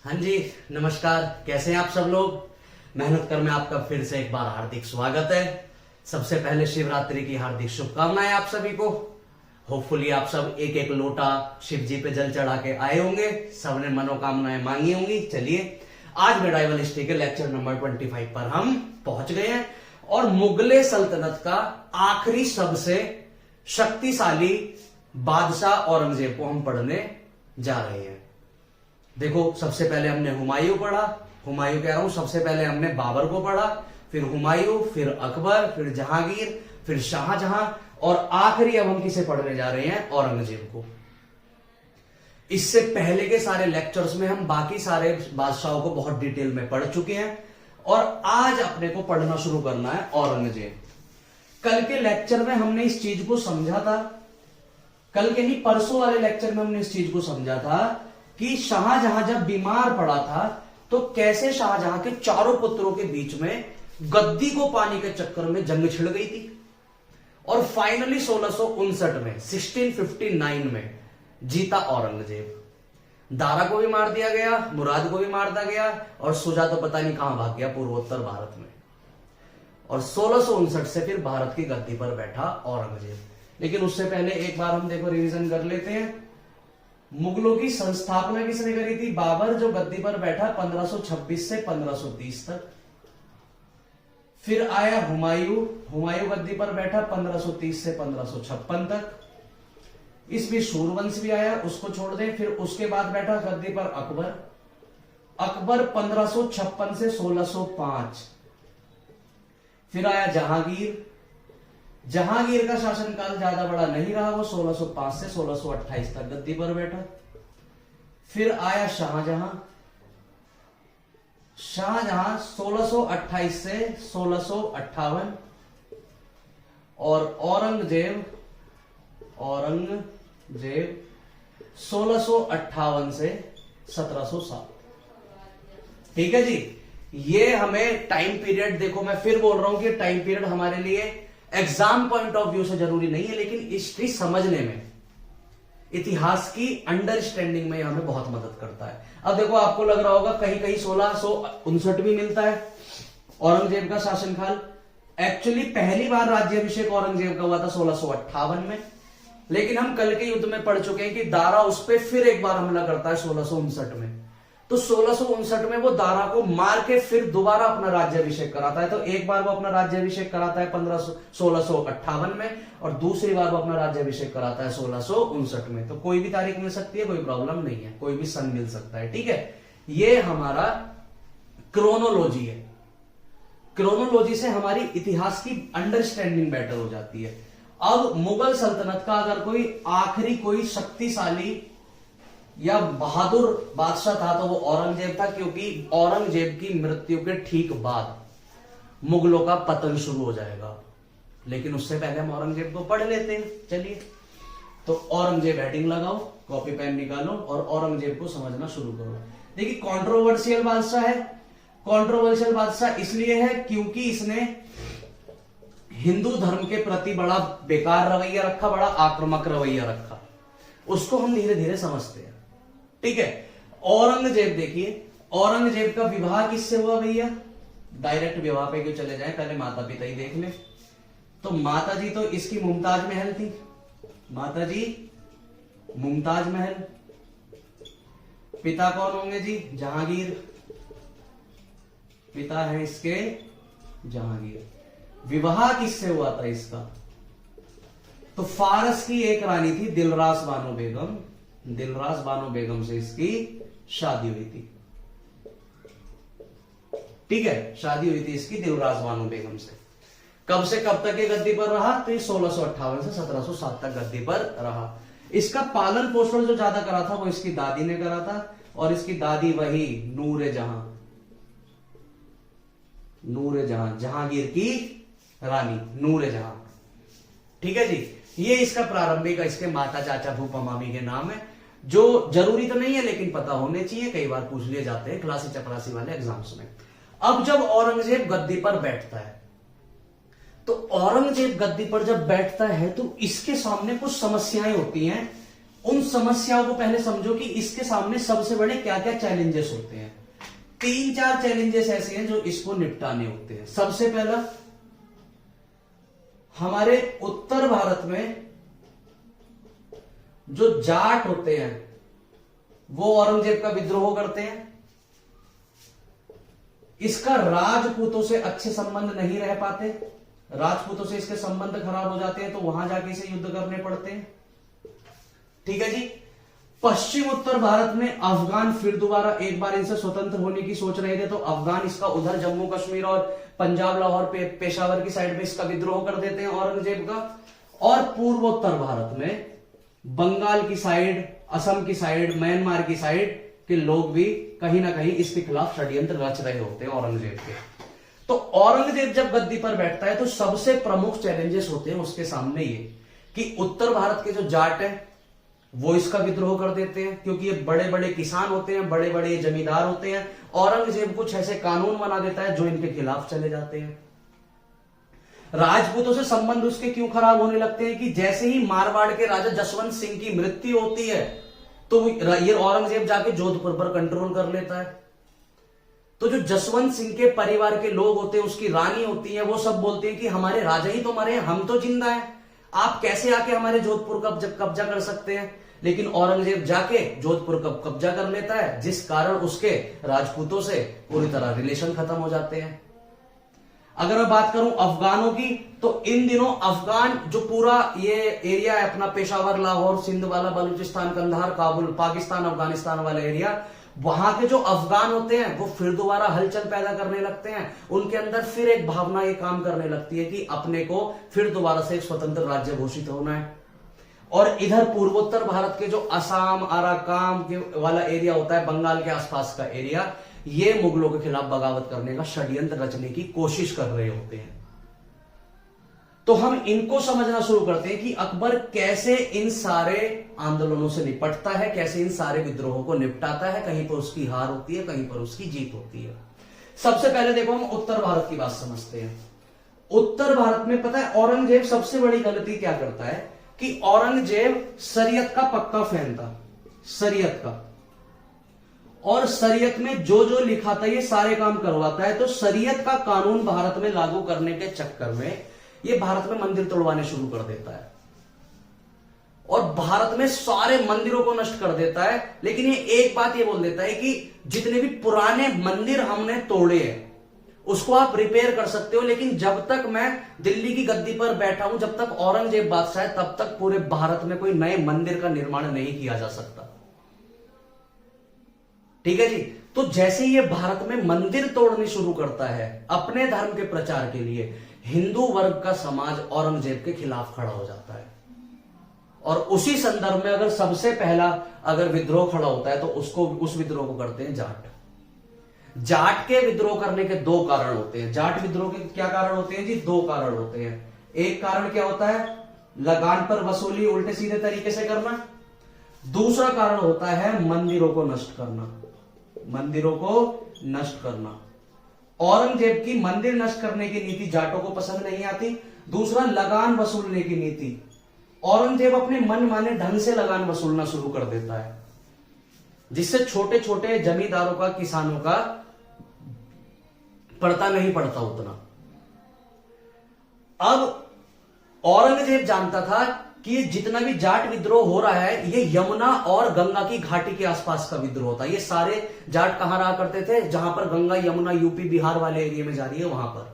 हाँ जी, नमस्कार। कैसे हैं आप सब लोग। मेहनत कर में आपका फिर से एक बार हार्दिक स्वागत है। सबसे पहले शिवरात्रि की हार्दिक शुभकामनाएं आप सभी को। होपफुली आप सब एक एक लोटा शिव जी पे जल चढ़ा के आए होंगे, सबने मनोकामनाएं मांगी होंगी। चलिए, आज मेडाइवल हिस्ट्री के लेक्चर नंबर 25 पर हम पहुंच गए हैं और मुगले सल्तनत का आखिरी सबसे शक्तिशाली बादशाह औरंगजेब को हम पढ़ने जा रहे हैं। देखो, सबसे पहले हमने हुमायूं पढ़ा, हुमायूं कह रहा हूं, सबसे पहले हमने बाबर को पढ़ा, फिर हुमायूं, फिर अकबर, फिर जहांगीर, फिर शाहजहां और आखिरी अब हम किसे पढ़ने जा रहे हैं, औरंगजेब को। इससे पहले के सारे लेक्चर्स में हम बाकी सारे बादशाहों को बहुत डिटेल में पढ़ चुके हैं और आज अपने को पढ़ना शुरू करना है औरंगजेब। कल के लेक्चर में हमने इस चीज को समझा था, कल के नहीं परसों वाले लेक्चर में हमने इस चीज को समझा था कि शाहजहां जब बीमार पड़ा था तो कैसे शाहजहां के चारों पुत्रों के बीच में गद्दी को पाने के चक्कर में जंग छिड़ गई थी और फाइनली 1659 में 1659 में जीता औरंगजेब। दारा को भी मार दिया गया, मुराद को भी मार दिया गया और सुजा तो पता नहीं कहां भाग गया पूर्वोत्तर भारत में। और 1659 से फिर भारत की गद्दी पर बैठा औरंगजेब। लेकिन उससे पहले एक बार हम देखो रिवीजन कर लेते हैं। मुगलों की संस्थापना किसने करी थी? बाबर, जो गद्दी पर बैठा 1526 से 1530 तक। फिर आया हुमायूं, हुमायूं गद्दी पर बैठा 1530 से 1556 तक। इसमें सूर्यवंश भी आया, उसको छोड़ दें। फिर उसके बाद बैठा गद्दी पर अकबर, अकबर 1556 से 1605। फिर आया जहांगीर, जहांगीर का शासनकाल ज्यादा बड़ा नहीं रहा, वो 1605 से 1628 तक गद्दी पर बैठा। फिर आया शाहजहां, शाहजहां 1628 से 1658 और औरंगजेब 1658 से 1707। ठीक है जी, ये हमें टाइम पीरियड, देखो मैं फिर बोल रहा हूं कि टाइम पीरियड हमारे लिए एग्जाम पॉइंट ऑफ व्यू से जरूरी नहीं है, लेकिन हिस्ट्री समझने में, इतिहास की अंडरस्टैंडिंग में हमें बहुत मदद करता है। अब देखो, आपको लग रहा होगा कहीं कहीं 1659 भी मिलता है औरंगजेब का शासनकाल। एक्चुअली पहली बार राज्याभिषेक औरंगजेब का हुआ था 1658 में, लेकिन हम कल के युद्ध में पढ़ चुके हैं कि दारा उस पर फिर एक बार हमला करता है 1659 में। तो 1659 में वो दारा को मार के फिर दोबारा अपना राज्याभिषेक कराता है। तो एक बार वो अपना राज्याभिषेक कराता है 1658 में और दूसरी बार वो अपना राज्याभिषेक कराता है 1659 में। तो कोई भी तारीख मिल सकती है, कोई प्रॉब्लम नहीं है, कोई भी सन मिल सकता है। ठीक है, ये हमारा क्रोनोलॉजी है। क्रोनोलॉजी से हमारी इतिहास की अंडरस्टैंडिंग बेटर हो जाती है। अब मुगल सल्तनत का अगर कोई आखिरी कोई शक्तिशाली या बहादुर बादशाह था तो वो औरंगजेब था, क्योंकि औरंगजेब की मृत्यु के ठीक बाद मुगलों का पतन शुरू हो जाएगा। लेकिन उससे पहले हम औरंगजेब को पढ़ लेते हैं। चलिए, तो औरंगजेब हेडिंग लगाओ, कॉपी पेन निकालो और औरंगजेब को समझना शुरू करो। देखिए, कंट्रोवर्शियल बादशाह है। कंट्रोवर्शियल बादशाह इसलिए है क्योंकि इसने हिंदू धर्म के प्रति बड़ा बेकार रवैया रखा, बड़ा आक्रामक रवैया रखा। उसको हम धीरे धीरे समझते हैं। ठीक है, औरंगजेब, देखिए औरंगजेब का विवाह किससे हुआ भैया? डायरेक्ट विवाह पे क्यों चले जाएं, पहले माता पिता ही देख ले। तो माता जी तो इसकी मुमताज महल थी, माता जी मुमताज महल। पिता कौन होंगे जी? जहांगीर, पिता है इसके जहांगीर। विवाह किससे हुआ था इसका? तो फारस की एक रानी थी दिलरास बानो बेगम, दिलरास बानो बेगम से इसकी शादी हुई थी। ठीक है, शादी हुई थी इसकी दिलरास बानो बेगम से। कब से कब तक ये गद्दी पर रहा? तो ये 1658 से 1707 तक गद्दी पर रहा। इसका पालन पोषण जो ज्यादा करा था वो इसकी दादी ने करा था, और इसकी दादी वही नूरे जहां, नूरे जहां, जहांगीर की रानी नूरे जहां। ठीक है जी, ये इसका प्रारंभिक, इसके माता चाचा फूफा मामी के नाम है, जो जरूरी तो नहीं है लेकिन पता होने चाहिए, कई बार पूछ लिए जाते हैं क्लासी चपरासी वाले एग्जाम्स में। अब जब औरंगजेब गद्दी पर बैठता है, तो औरंगजेब गद्दी पर जब बैठता है तो इसके सामने कुछ समस्याएं होती हैं उन समस्याओं को पहले समझो कि इसके सामने सबसे बड़े क्या क्या चैलेंजेस होते हैं। 3-4 चैलेंजेस ऐसे हैं जो इसको निपटाने होते हैं। सबसे पहला, हमारे उत्तर भारत में जो जाट होते हैं वो औरंगजेब का विद्रोह करते हैं। इसका राजपूतों से अच्छे संबंध नहीं रह पाते, राजपूतों से इसके संबंध खराब हो जाते हैं, तो वहां जाके इसे युद्ध करने पड़ते हैं। ठीक है जी। पश्चिम उत्तर भारत में अफगान फिर दोबारा एक बार इनसे स्वतंत्र होने की सोच रहे थे, तो अफगान इसका उधर जम्मू कश्मीर और पंजाब लाहौर पेशावर की साइड में इसका विद्रोह कर देते हैं औरंगजेब का। और पूर्वोत्तर भारत में बंगाल की साइड, असम की साइड, म्यांमार की साइड के लोग भी कहीं ना कहीं इसके खिलाफ षड्यंत्र रच रहे होते हैं औरंगजेब के। तो औरंगजेब जब गद्दी पर बैठता है तो सबसे प्रमुख चैलेंजेस होते हैं उसके सामने ये कि उत्तर भारत के जो जाट हैं वो इसका विद्रोह कर देते हैं, क्योंकि ये बड़े बड़े किसान होते हैं, बड़े बड़े जमींदार होते हैं। औरंगजेब कुछ ऐसे कानून बना देता है जो इनके खिलाफ चले जाते हैं। राजपूतों से संबंध उसके क्यों खराब होने लगते हैं कि जैसे ही मारवाड़ के राजा जसवंत सिंह की मृत्यु होती है तो ये औरंगजेब जाके जोधपुर पर कंट्रोल कर लेता है। तो जो जसवंत सिंह के परिवार के लोग होते हैं, उसकी रानी होती है, वो सब बोलते हैं कि हमारे राजा ही तो मरे हैं, हम तो जिंदा हैं, आप कैसे आके हमारे जोधपुर का कब्जा कर सकते हैं। लेकिन औरंगजेब जाके जोधपुर का कब्जा कर लेता है, जिस कारण उसके राजपूतों से पूरी तरह रिलेशन खत्म हो जाते हैं। अगर मैं बात करूं अफगानों की, तो इन दिनों अफगान जो पूरा ये एरिया है अपना, पेशावर, लाहौर, सिंध वाला, बलूचिस्तान, कंधार, काबुल, पाकिस्तान, अफगानिस्तान वाला एरिया, वहां के जो अफगान होते हैं वो फिर दोबारा हलचल पैदा करने लगते हैं। उनके अंदर फिर एक भावना ये काम करने लगती है कि अपने को फिर दोबारा से एक स्वतंत्र राज्य घोषित होना है। और इधर पूर्वोत्तर भारत के जो असम, अराकाम के वाला एरिया होता है, बंगाल के आसपास का एरिया, ये मुगलों के खिलाफ बगावत करने का षड्यंत्र रचने की कोशिश कर रहे होते हैं। तो हम इनको समझना शुरू करते हैं कि अकबर कैसे इन सारे आंदोलनों से निपटता है, कैसे इन सारे विद्रोहों को निपटाता है। कहीं पर उसकी हार होती है, कहीं पर उसकी जीत होती है। सबसे पहले देखो हम उत्तर भारत की बात समझते हैं। उत्तर भारत में पता है औरंगजेब सबसे बड़ी गलती क्या करता है कि औरंगजेब शरीयत का पक्का फैन था, शरीयत का, और शरीयत में जो जो लिखा था ये सारे काम करवाता है। तो शरीयत का कानून भारत में लागू करने के चक्कर में ये भारत में मंदिर तोड़वाने शुरू कर देता है और भारत में सारे मंदिरों को नष्ट कर देता है। लेकिन ये एक बात ये बोल देता है कि जितने भी पुराने मंदिर हमने तोड़े हैं उसको आप रिपेयर कर सकते हो, लेकिन जब तक मैं दिल्ली की गद्दी पर बैठा हूं, जब तक औरंगजेब बादशाह है, तब तक पूरे भारत में कोई नए मंदिर का निर्माण नहीं किया जा सकता। ठीक है जी। तो जैसे ये भारत में मंदिर तोड़ने शुरू करता है अपने धर्म के प्रचार के लिए, हिंदू वर्ग का समाज औरंगजेब के खिलाफ खड़ा हो जाता है। और उसी संदर्भ में अगर सबसे पहला अगर विद्रोह खड़ा होता है तो उस विद्रोह को करते हैं जाट। जाट के विद्रोह करने के दो कारण होते हैं। जाट विद्रोह के क्या कारण होते हैं जी? दो कारण होते हैं। एक कारण क्या होता है? लगान पर वसूली उल्टे सीधे तरीके से करना। दूसरा कारण होता है मंदिरों को नष्ट करना, मंदिरों को नष्ट करना। औरंगजेब की मंदिर नष्ट करने की नीति जाटों को पसंद नहीं आती। दूसरा, लगान वसूलने की नीति। औरंगजेब अपने मन माने ढंग से लगान वसूलना शुरू कर देता है, जिससे छोटे छोटे जमींदारों का, किसानों का पड़ता नहीं पड़ता उतना। अब औरंगजेब जानता था कि ये जितना भी जाट विद्रोह हो रहा है ये यमुना और गंगा की घाटी के आसपास का विद्रोह था। ये सारे जाट कहां रहा करते थे? जहां पर गंगा, यमुना, यूपी, बिहार वाले एरिया में जा रही है वहां पर।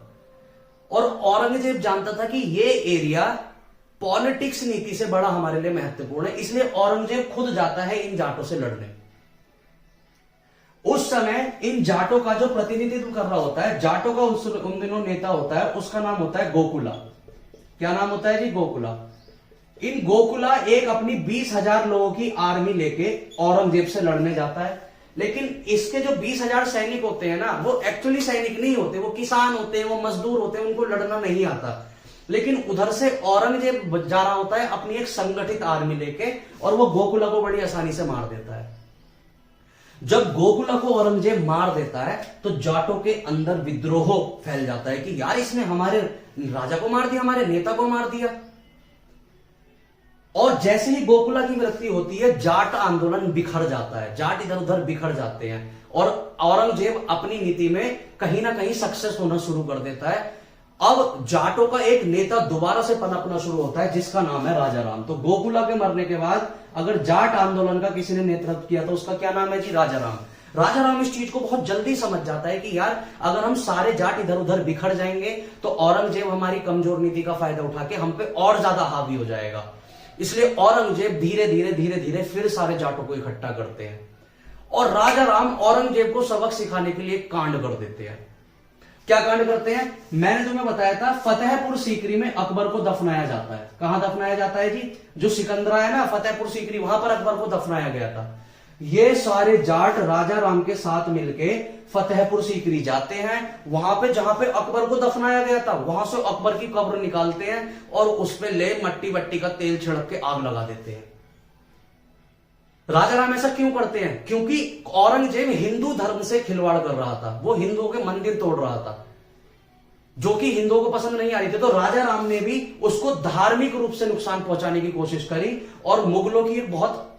और औरंगजेब जानता था कि ये एरिया पॉलिटिक्स नीति से बड़ा हमारे लिए महत्वपूर्ण है, इसलिए औरंगजेब खुद जाता है इन जाटों से लड़ने। उस समय इन जाटों का जो प्रतिनिधित्व कर रहा होता है, जाटों का उन दिनों नेता होता है, उसका नाम होता है गोकुला। क्या नाम होता है जी? गोकुला। इन गोकुला एक अपनी 20,000 लोगों की आर्मी लेके औरंगजेब से लड़ने जाता है। लेकिन इसके जो 20,000 सैनिक होते हैं ना, वो एक्चुअली सैनिक नहीं होते, वो किसान होते हैं, वो मजदूर होते हैं, उनको लड़ना नहीं आता। लेकिन उधर से औरंगजेब जा रहा होता है अपनी एक संगठित आर्मी लेके, और वो गोकुला को बड़ी आसानी से मार देता है। जब गोकुला को औरंगजेब मार देता है तो जाटों के अंदर विद्रोह फैल जाता है कि यार इसने हमारे राजा को मार दिया, हमारे नेता को मार दिया। और जैसे ही गोकुला की मृत्यु होती है, जाट आंदोलन बिखर जाता है, जाट इधर उधर बिखर जाते हैं और औरंगजेब अपनी नीति में कहीं ना कहीं सक्सेस होना शुरू कर देता है। अब जाटों का एक नेता दोबारा से पनपना शुरू होता है जिसका नाम है राजा राम। तो गोकुला के मरने के बाद अगर जाट आंदोलन का किसी ने नेतृत्व किया तो उसका क्या नाम है जी? राजा राम। राजा राम इस चीज को बहुत जल्दी समझ जाता है कि यार अगर हम सारे जाट इधर उधर बिखर जाएंगे तो औरंगजेब हमारी कमजोर नीति का फायदा उठा के हम पे और ज्यादा हावी हो जाएगा। इसलिए औरंगजेब धीरे धीरे फिर सारे जाटों को इकट्ठा करते हैं और राजा राम औरंगजेब को सबक सिखाने के लिए कांड कर देते हैं। क्या कांड करते हैं? मैंने तुम्हें बताया था फतेहपुर सीकरी में अकबर को दफनाया जाता है। कहां दफनाया जाता है जी? जो सिकंदरा है ना, फतेहपुर सीकरी, वहां पर अकबर को दफनाया गया था। ये सारे जाट राजा राम के साथ मिलके फतेहपुर सीकरी जाते हैं, वहां पे जहां पे अकबर को दफनाया गया था वहां से अकबर की कब्र निकालते हैं और उस पे ले मट्टी बट्टी का तेल छिड़क के आग लगा देते हैं। राजा राम ऐसा क्यों करते हैं? क्योंकि औरंगजेब हिंदू धर्म से खिलवाड़ कर रहा था, वो हिंदुओं के मंदिर तोड़ रहा था जो कि हिंदुओं को पसंद नहीं आ रही थी। तो राजा राम ने भी उसको धार्मिक रूप से नुकसान पहुंचाने की कोशिश करी। और मुगलों की एक बहुत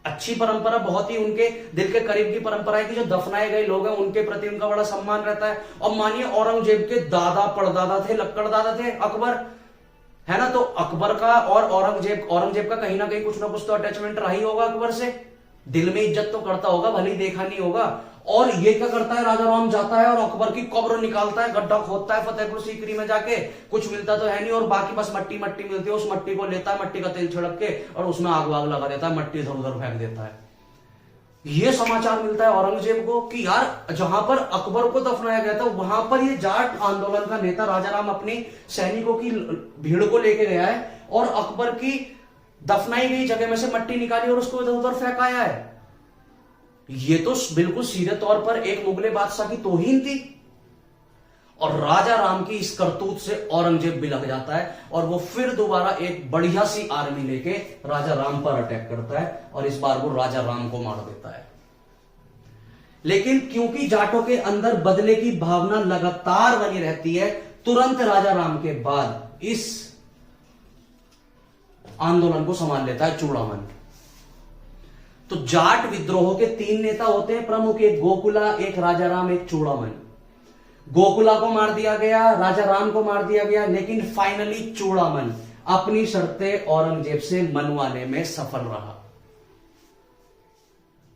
अच्छी परंपरा, बहुत ही उनके दिल के करीब की परंपरा है कि जो दफनाए गए लोग हैं उनके प्रति उनका बड़ा सम्मान रहता है। और मानिए औरंगजेब के दादा परदादा थे, लक्कड़ दादा थे अकबर, है ना। तो अकबर का और औरंगजेब का कहीं ना कहीं कुछ ना कुछ तो अटैचमेंट रहा ही होगा अकबर से, दिल में इज्जत तो करता होगा, भले ही देखा नहीं होगा। और ये क्या करता है? राजा राम जाता है और अकबर की कब्र निकालता है, गड्ढा खोदता है फतेहपुर सीकरी में जाके, कुछ मिलता तो है नहीं और बाकी बस मट्टी मट्टी मिलती है। उस मट्टी को लेता है, मट्टी का तेल छिड़क के और उसमें आग वाग लगा देता है, मट्टी इधर उधर फेंक देता है। ये समाचार मिलता है औरंगजेब को कि यार जहां पर अकबर को दफनाया गया था वहां पर ये जाट आंदोलन का नेता राजा राम अपनी सैनिकों की भीड़ को लेके गया है और अकबर की दफनाई गई जगह में से मट्टी निकाली और उसको इधर उधर फेंकाया है। ये तो बिल्कुल सीधे तौर पर एक मुगले बादशाह की तौहीन थी। और राजा राम की इस करतूत से औरंगजेब बिलख जाता है और वो फिर दोबारा एक बढ़िया सी आर्मी लेके राजा राम पर अटैक करता है और इस बार वो राजा राम को मार देता है। लेकिन क्योंकि जाटों के अंदर बदले की भावना लगातार बनी रहती है, तुरंत राजा राम के बाद इस आंदोलन को संभाल लेता है चूड़ामन। तो जाट विद्रोह के 3 नेता होते हैं प्रमुख, एक गोकुला, एक राजा राम, एक चूड़ामन। गोकुला को मार दिया गया, राजा राम को मार दिया गया, लेकिन फाइनली चूड़ामन अपनी शर्तें औरंगजेब से मनवाने में सफल रहा।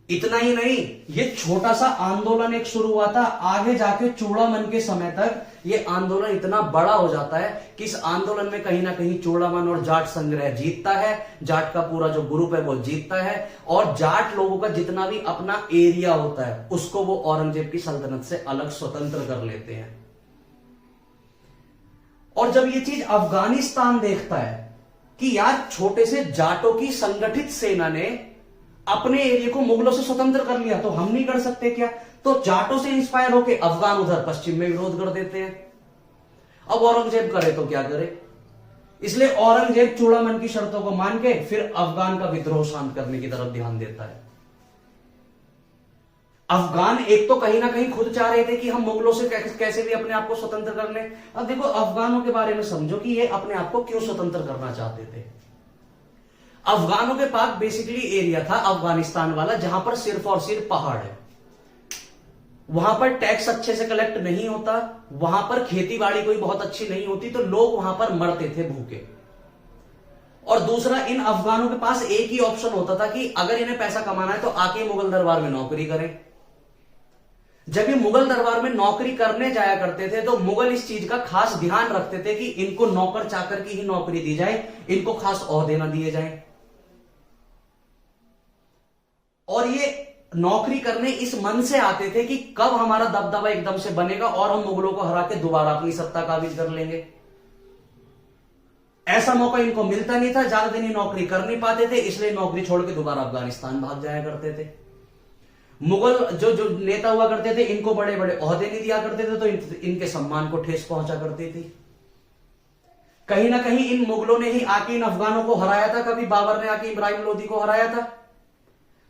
इतना ही नहीं, ये छोटा सा आंदोलन एक शुरू हुआ था, आगे जाके चूड़ामन के समय तक ये आंदोलन इतना बड़ा हो जाता है कि इस आंदोलन में कहीं ना कहीं चूड़ामन और जाट संग्रह जीतता है, जाट का पूरा जो ग्रुप है वो जीतता है और जाट लोगों का जितना भी अपना एरिया होता है उसको वो औरंगजेब की सल्तनत से अलग स्वतंत्र कर लेते हैं। और जब ये चीज अफगानिस्तान देखता है कि यार छोटे से जाटों की संगठित सेना ने अपने एरिया को मुगलों से स्वतंत्र कर लिया तो हम नहीं कर सकते क्या? तो जाटों से इंस्पायर होकर अफगान उधर पश्चिम में विरोध कर देते हैं। अब औरंगजेब करे तो क्या करे? इसलिए औरंगजेब चूड़ामन की शर्तों को मान के फिर अफगान का विद्रोह शांत करने की तरफ ध्यान देता है। अफगान एक तो कहीं ना कहीं खुद चाह रहे थे कि हम मुगलों से कैसे भी अपने आप को स्वतंत्र कर लें। अब देखो अफगानों के बारे में समझो कि ये अपने आप को क्यों स्वतंत्र करना चाहते थे। अफगानों के पास बेसिकली एरिया था अफगानिस्तान वाला जहां पर सिर्फ और सिर्फ पहाड़ है, वहां पर टैक्स अच्छे से कलेक्ट नहीं होता, वहां पर खेती बाड़ी कोई बहुत अच्छी नहीं होती, तो लोग वहां पर मरते थे भूखे। और दूसरा, इन अफगानों के पास एक ही ऑप्शन होता था कि अगर इन्हें पैसा कमाना है तो आके मुगल दरबार में नौकरी करें। जब ये मुगल दरबार में नौकरी करने जाया करते थे तो मुगल इस चीज का खास ध्यान रखते थे कि इनको नौकर चाकर की ही नौकरी दी जाए, इनको खास ओहदे ना दिए जाए। और ये नौकरी करने इस मन से आते थे कि कब हमारा दबदबा एकदम से बनेगा और हम मुगलों को हरा के दोबारा अपनी सत्ता काबिज कर लेंगे। ऐसा मौका इनको मिलता नहीं था, ज्यादा दिन नौकरी कर नहीं पाते थे, इसलिए नौकरी छोड़ के दोबारा अफगानिस्तान भाग जाया करते थे। मुगल जो नेता हुआ करते थे इनको बड़े बड़े ओहदे नहीं दिया करते थे, तो इनके सम्मान को ठेस पहुंचा करती थी। कहीं ना कहीं इन मुगलों ने ही आके इन अफगानों को हराया था। कभी बाबर ने आके इब्राहिम लोदी को हराया था,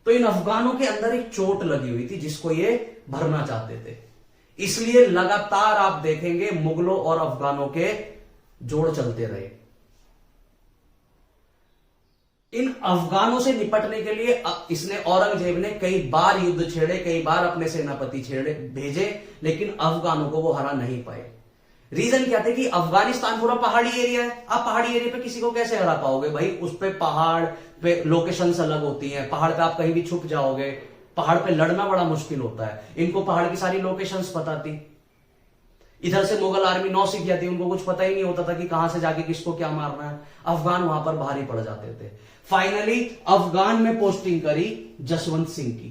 तो इन अफगानों के अंदर एक चोट लगी हुई थी जिसको ये भरना चाहते थे। इसलिए लगातार आप देखेंगे मुगलों और अफगानों के जोड़ चलते रहे। इन अफगानों से निपटने के लिए इसने औरंगजेब ने कई बार युद्ध छेड़े, कई बार अपने सेनापति छेड़े भेजे, लेकिन अफगानों को वो हरा नहीं पाए। रीजन क्या थे कि अफगानिस्तान पूरा पहाड़ी एरिया है, आप पहाड़ी एरिया पे किसी को कैसे हरा पाओगे भाई? उस पे पहाड़ पे लोकेशंस अलग होती हैं, पहाड़ पे आप कहीं भी छुप जाओगे, पहाड़ पे लड़ना बड़ा मुश्किल होता है। इनको पहाड़ की सारी लोकेशंस पता थी। इधर से मुगल आर्मी नौसिखिया थी, उनको कुछ पता ही नहीं होता था कि कहां से जाके किसको क्या मारना है। अफगान वहां पर भारी पड़ जाते थे। फाइनली अफगान में पोस्टिंग करी जसवंत सिंह की।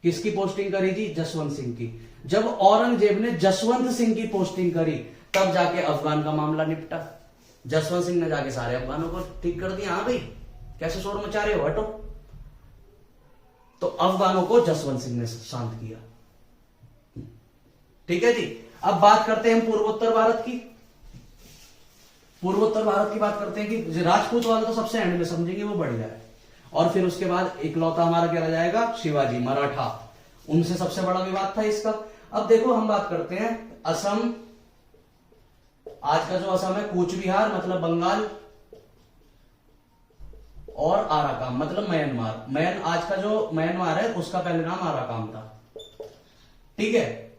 किसकी पोस्टिंग करी जी? जसवंत सिंह की। जब औरंगजेब ने जसवंत सिंह की पोस्टिंग करी तब जाके अफगान का मामला निपटा। जसवंत सिंह ने जाके सारे अफगानों को ठीक कर दिया। हाँ भाई, कैसे शोर मचा रहे हो, हटो। तो अफगानों को जसवंत सिंह ने शांत किया। ठीक है जी। अब बात करते हैं हम पूर्वोत्तर भारत की। पूर्वोत्तर भारत की बात करते हैं कि राजपूत वाले तो सबसे एंड में समझेंगे, वो बढ़िया है। और फिर उसके बाद इकलौता हमारा क्या रह जाएगा? शिवाजी, मराठा। उनसे सबसे बड़ा विवाद था इसका। अब देखो हम बात करते हैं असम। आज का जो असम है, कूच बिहार मतलब बंगाल, और आराकाम मतलब म्यांमार। आज का जो म्यांमार है उसका पहले नाम आराकाम था। ठीक है।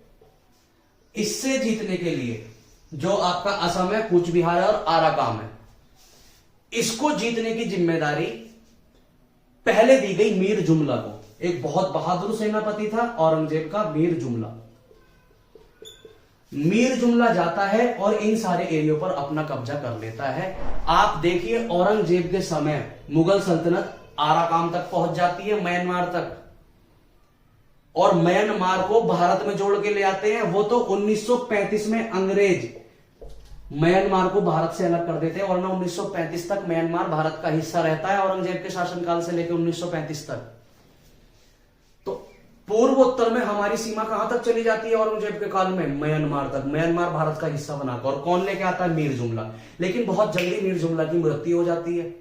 इससे जीतने के लिए जो आपका असम है, कूच बिहार और आराकाम है, इसको जीतने की जिम्मेदारी पहले दी गई मीर जुमला को। एक बहुत बहादुर सेनापति था औरंगजेब का, मीर जुमला। मीर जुमला जाता है और इन सारे एरियो पर अपना कब्जा कर लेता है। आप देखिए औरंगजेब के समय मुगल सल्तनत आराकाम तक पहुंच जाती है, म्यांमार तक, और म्यांमार को भारत में जोड़ के ले आते हैं। वो तो 1935 में अंग्रेज म्यांमार को भारत से अलग कर देते हैं, वरना 1935 तक म्यांमार भारत का हिस्सा रहता है, औरंगजेब के शासनकाल से लेकर 1935 तक। तो पूर्वोत्तर में हमारी सीमा कहां तक चली जाती है औरंगजेब के काल में? म्यांमार तक। म्यांमार भारत का हिस्सा बनाकर, और कौन लेके आता है? मीर जुमला। लेकिन बहुत जल्दी मीर जुमला की मृत्यु हो जाती है।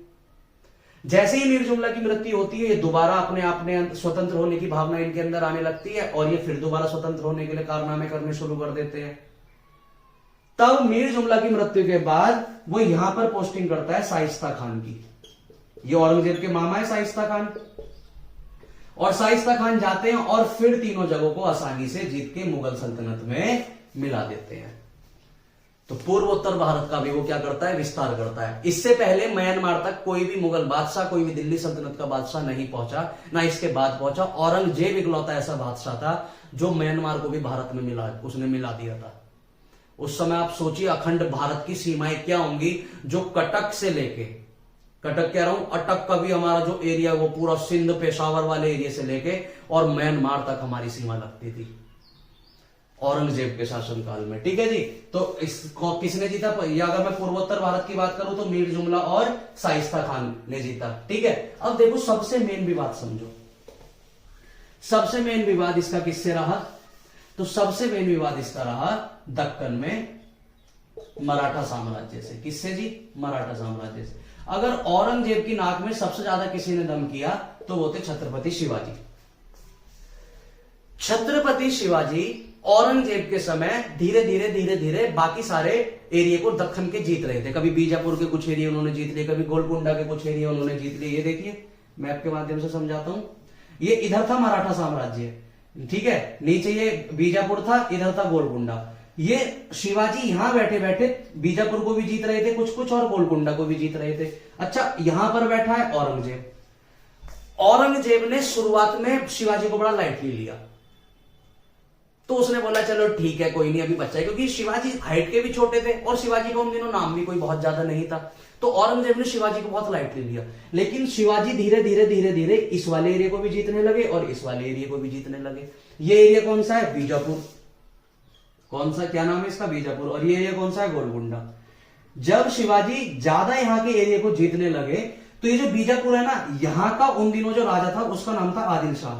जैसे ही मीर जुमला की मृत्यु होती है, ये दोबारा अपने आप में स्वतंत्र होने की भावना इनके अंदर आने लगती है, और ये फिर दोबारा स्वतंत्र होने के लिए कारनामे करने शुरू कर देते हैं। तब मीर जुमला की मृत्यु के बाद वो यहां पर पोस्टिंग करता है शाइस्ता खान की। ये औरंगजेब के मामा है शाइस्ता खान, और शाइस्ता खान जाते हैं और फिर तीनों जगहों को आसानी से जीत के मुगल सल्तनत में मिला देते हैं। तो पूर्वोत्तर भारत का भी वो क्या करता है? विस्तार करता है। इससे पहले म्यांमार तक कोई भी मुगल बादशाह, कोई भी दिल्ली सल्तनत का बादशाह नहीं पहुंचा, ना इसके बाद पहुंचा। औरंगजेब इकलौता ऐसा बादशाह था जो म्यांमार को भी भारत में उसने मिला दिया था। उस समय आप सोचिए अखंड भारत की सीमाएं क्या होंगी, जो कटक से लेके, कटक कह रहा हूं, अटक का भी हमारा जो एरिया वो पूरा सिंध पेशावर वाले एरिया से लेके और म्यांमार तक हमारी सीमा लगती थी औरंगजेब के शासनकाल में। ठीक है जी। तो इसको किसने जीता? या अगर मैं पूर्वोत्तर भारत की बात करूं तो मीर जुमला और शाइस्ता खान ने जीता। ठीक है। अब देखो सबसे मेन विवाद समझो। सबसे मेन विवाद इसका किससे रहा? तो सबसे मेन विवाद इसका रहा दक्कन में मराठा साम्राज्य से। किससे जी? मराठा साम्राज्य से। अगर औरंगजेब की नाक में सबसे ज्यादा किसी ने दम किया तो वो थे छत्रपति शिवाजी। छत्रपति शिवाजी औरंगजेब के समय धीरे धीरे बाकी सारे एरिया को दक्कन के जीत रहे थे। कभी बीजापुर के कुछ एरिया उन्होंने जीत लिए, कभी गोलकुंडा के कुछ एरिया उन्होंने जीत लिए। ये देखिए मैप के माध्यम से समझाता हूं। ये इधर था मराठा साम्राज्य, ठीक है, नीचे ये बीजापुर था, इधर था गोलकुंडा। ये शिवाजी यहां बैठे बैठे बीजापुर को भी जीत रहे थे कुछ और गोलकुंडा को भी जीत रहे थे। अच्छा, यहां पर बैठा है औरंगजेब। औरंगजेब ने शुरुआत में शिवाजी को बड़ा लाइटली लिया, तो उसने बोला चलो ठीक है कोई नहीं, अभी बच्चा है, क्योंकि शिवाजी हाइट के भी छोटे थे और शिवाजी को उन दिनों नाम भी कोई बहुत ज्यादा नहीं था। तो औरंगजेब ने शिवाजी को बहुत लाइटली लिया। लेकिन शिवाजी धीरे धीरे इस वाले एरिया को भी जीतने लगे और इस वाले एरिया को भी जीतने लगे। ये एरिया कौन सा है? बीजापुर। कौन सा, क्या नाम है इसका? बीजापुर। और ये एरिया कौन सा है? गोलकुंडा। जब शिवाजी ज्यादा यहां के एरिया को जीतने लगे तो ये जो बीजापुर है ना, यहां का उन दिनों जो राजा था उसका नाम था आदिल शाह।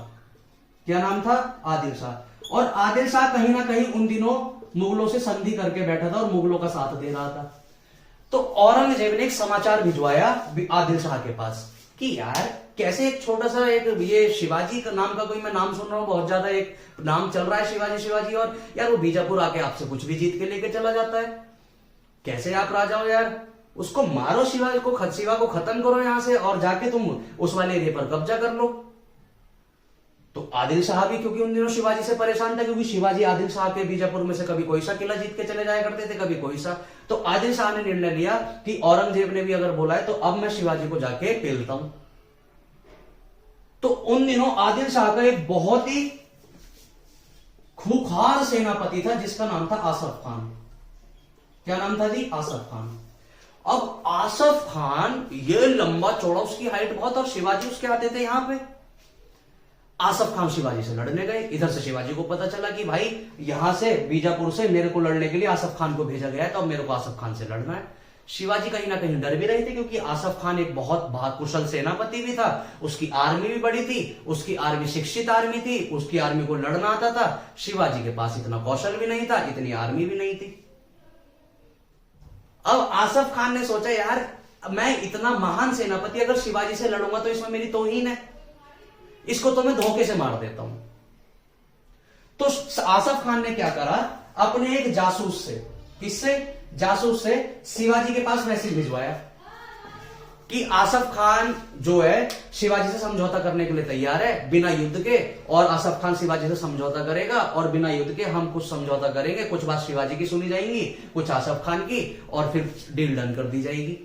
क्या नाम था? आदिल शाह। और आदिल शाह कहीं ना कहीं उन दिनों मुगलों से संधि करके बैठा था और मुगलों का साथ दे रहा था। तो औरंगजेब ने एक समाचार भिजवाया आदिल शाह के पास कि यार कैसे एक छोटा सा एक ये शिवाजी का नाम का कोई मैं नाम सुन रहा हूं, बहुत ज्यादा एक नाम चल रहा है शिवाजी, और यार वो बीजापुर आके आपसे कुछ भी जीत के लेके चला जाता है, कैसे आप राजा हो यार? उसको मारो, शिवा को खत्म करो यहां से, और जाके तुम उस वाले एरिया पर कब्जा कर लो। तो आदिल शाह भी क्योंकि उन दिनों शिवाजी से परेशान था, क्योंकि शिवाजी आदिल शाह के बीजापुर में से कभी कोई सा किला जीत के चले जाया करते थे, कभी कोई सा। तो आदिल शाह ने निर्णय लिया कि औरंगजेब ने भी अगर बोला है तो अब मैं शिवाजी को जाके पेलता हूं। तो उन दिनों आदिल शाह का एक बहुत ही खूंखार सेनापति था जिसका नाम था आसफ खान। क्या नाम था जी? आसफ खान। अब आसफ खान ये लंबा चौड़ा, उसकी हाइट बहुत, और शिवाजी उसके आते थे यहां पे। आसफ खान शिवाजी से लड़ने गए। इधर से शिवाजी को पता चला कि भाई यहां से बीजापुर से मेरे को लड़ने के लिए आसफ खान को भेजा गया है, तो अब मेरे को आसफ खान से लड़ना है। शिवाजी कहीं ना कहीं डर भी रहे थे, क्योंकि आसफ खान एक बहुत कुशल सेनापति भी था, उसकी आर्मी भी बड़ी थी, उसकी आर्मी शिक्षित आर्मी थी, उसकी आर्मी को लड़ना आता था। शिवाजी के पास इतना कौशल भी नहीं था, इतनी आर्मी भी नहीं थी। अब आसफ खान ने सोचा, यार मैं इतना महान सेनापति, अगर शिवाजी से लड़ूंगा तो इसमें मेरी तौहीन है, इसको तो मैं धोखे से मार देता हूं। तो आसफ खान ने क्या करा, अपने एक जासूस से, किससे? जासूस से शिवाजी के पास मैसेज भिजवाया कि आसफ खान जो है शिवाजी से समझौता करने के लिए तैयार है बिना युद्ध के, और आसफ खान शिवाजी से समझौता करेगा, और बिना युद्ध के हम कुछ समझौता करेंगे, कुछ बात शिवाजी की सुनी जाएंगी, कुछ आसफ खान की, और फिर डील डन कर दी जाएगी।